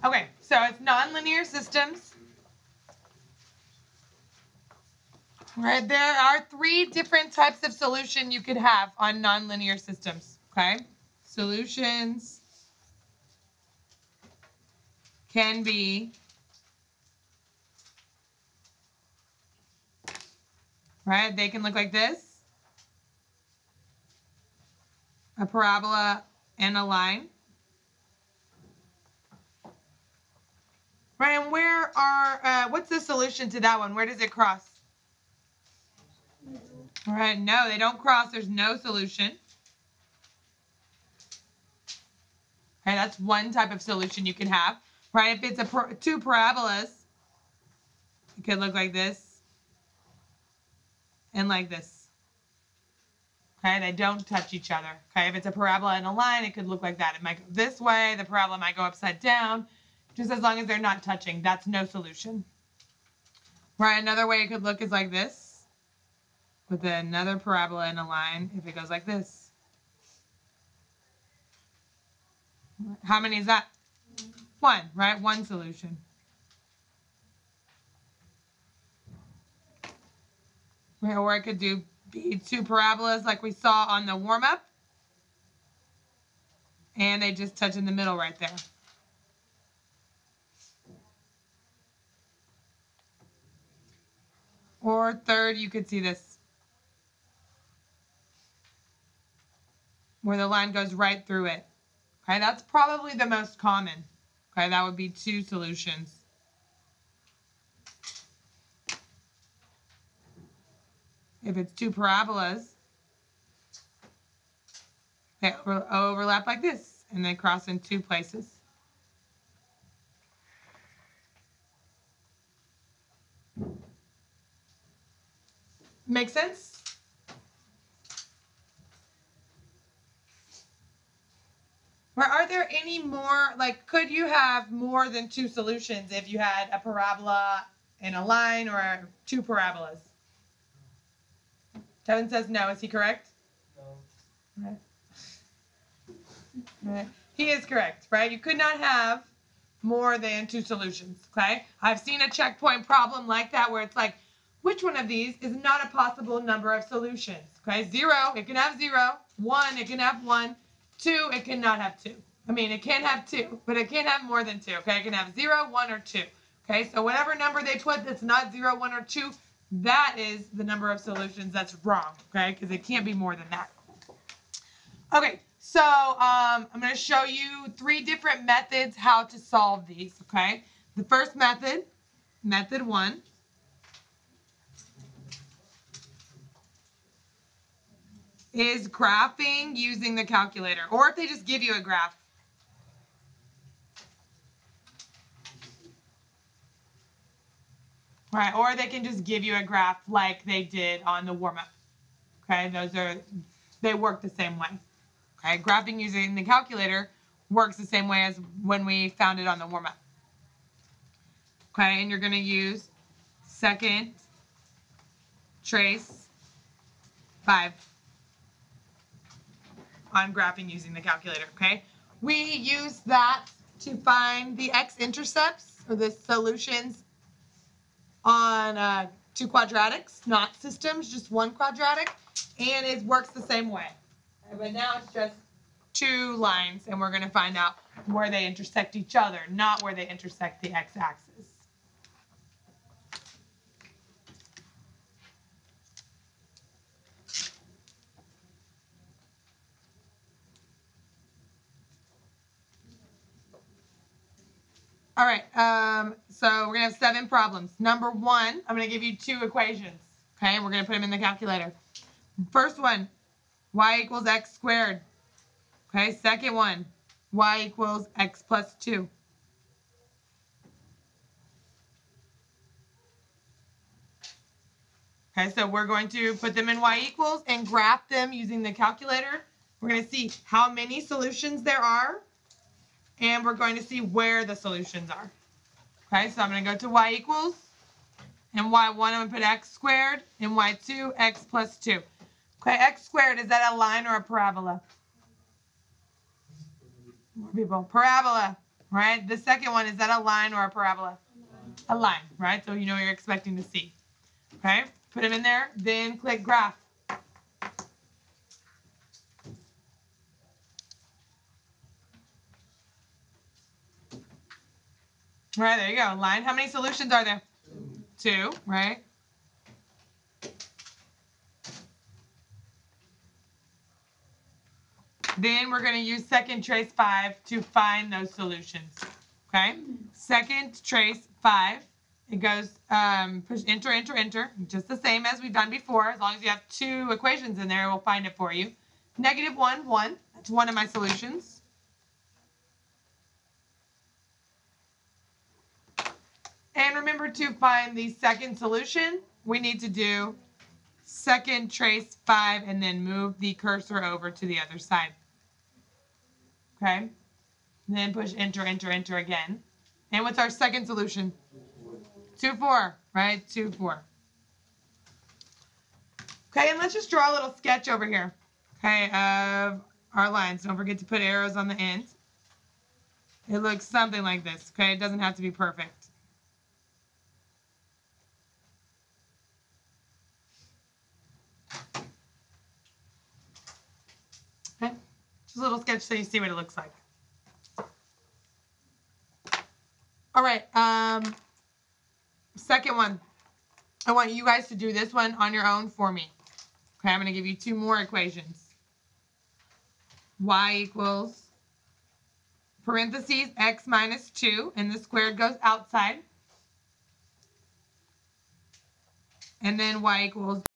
Okay, so it's nonlinear systems. Right, there are 3 different types of solution you could have on nonlinear systems, okay? Solutions can be, right, they can look like this, a parabola and a line. Right, and where are, what's the solution to that one? Where does it cross? All right, no, they don't cross. There's no solution. Okay, that's one type of solution you can have. Right, if it's 2 parabolas, it could look like this and like this. Okay, they don't touch each other. Okay, if it's a parabola and a line, it could look like that. It might go this way. The parabola might go upside down. Just as long as they're not touching, that's no solution. Right, another way it could look is like this, with another parabola and a line if it goes like this. How many is that? 1, right? 1 solution. Right, or it could be 2 parabolas like we saw on the warm-up. And they just touch in the middle right there. Or third, you could see this, where the line goes right through it. Okay, that's probably the most common. Okay, that would be 2 solutions. If it's 2 parabolas, they overlap like this, and they cross in 2 places. Make sense? Or are there any more, like, could you have more than 2 solutions if you had a parabola and a line, or 2 parabolas? Kevin says no. Is he correct? No. Right. He is correct, right? You could not have more than 2 solutions, okay? I've seen a checkpoint problem like that where it's like, which one of these is not a possible number of solutions? Okay, 0, it can have 0. 1, it can have 1. 2, it cannot have 2. I mean, it can have 2, but it can't have more than 2, okay? It can have 0, 1, or 2. Okay, so whatever number they put that's not 0, 1, or 2, that is the number of solutions that's wrong, okay? Because it can't be more than that. Okay, so I'm going to show you 3 different methods how to solve these, okay? The first method, method 1, is graphing using the calculator, or if they just give you a graph. Right, or they can just give you a graph like they did on the warm-up. Okay, they work the same way. Okay, graphing using the calculator works the same way as when we found it on the warm-up. Okay, and you're going to use second trace 5 on graphing using the calculator, okay? We use that to find the x-intercepts, or the solutions on 2 quadratics, not systems, just 1 quadratic, and it works the same way. But now it's just 2 lines, and we're going to find out where they intersect each other, not where they intersect the x-axis. All right, so we're going to have 7 problems. Number 1, I'm going to give you 2 equations, okay? We're going to put them in the calculator. First one, y equals x squared. Okay, second one, y equals x plus 2. Okay, so we're going to put them in y equals and graph them using the calculator. We're going to see how many solutions there are, and we're going to see where the solutions are. Okay, so I'm going to go to y equals, and y1 I'm going to put x squared, and y2 x plus 2. Okay, x squared, is that a line or a parabola? More people. Parabola. right? The second one, is that a line or a parabola? A line, right? So you know what you're expecting to see. Okay, put them in there, then click graph. All right, there you go. Line. How many solutions are there? Two, right? Then we're going to use second trace 5 to find those solutions. Okay? Second trace 5. It goes push enter, enter, enter. Just the same as we've done before. As long as you have two equations in there, it will find it for you. -1, 1. That's one of my solutions. And remember, to find the second solution, we need to do second trace 5 and then move the cursor over to the other side. Okay? And then push enter, enter, enter again. And what's our second solution? 2, 4, right? 2, 4. Okay, and let's just draw a little sketch over here, okay, of our lines. Don't forget to put arrows on the end. It looks something like this, okay? It doesn't have to be perfect. Okay, just a little sketch so you see what it looks like. All right, second one. I want you guys to do this one on your own for me. Okay, I'm going to give you 2 more equations. Y equals parentheses x minus 2, and the squared goes outside. And then y equals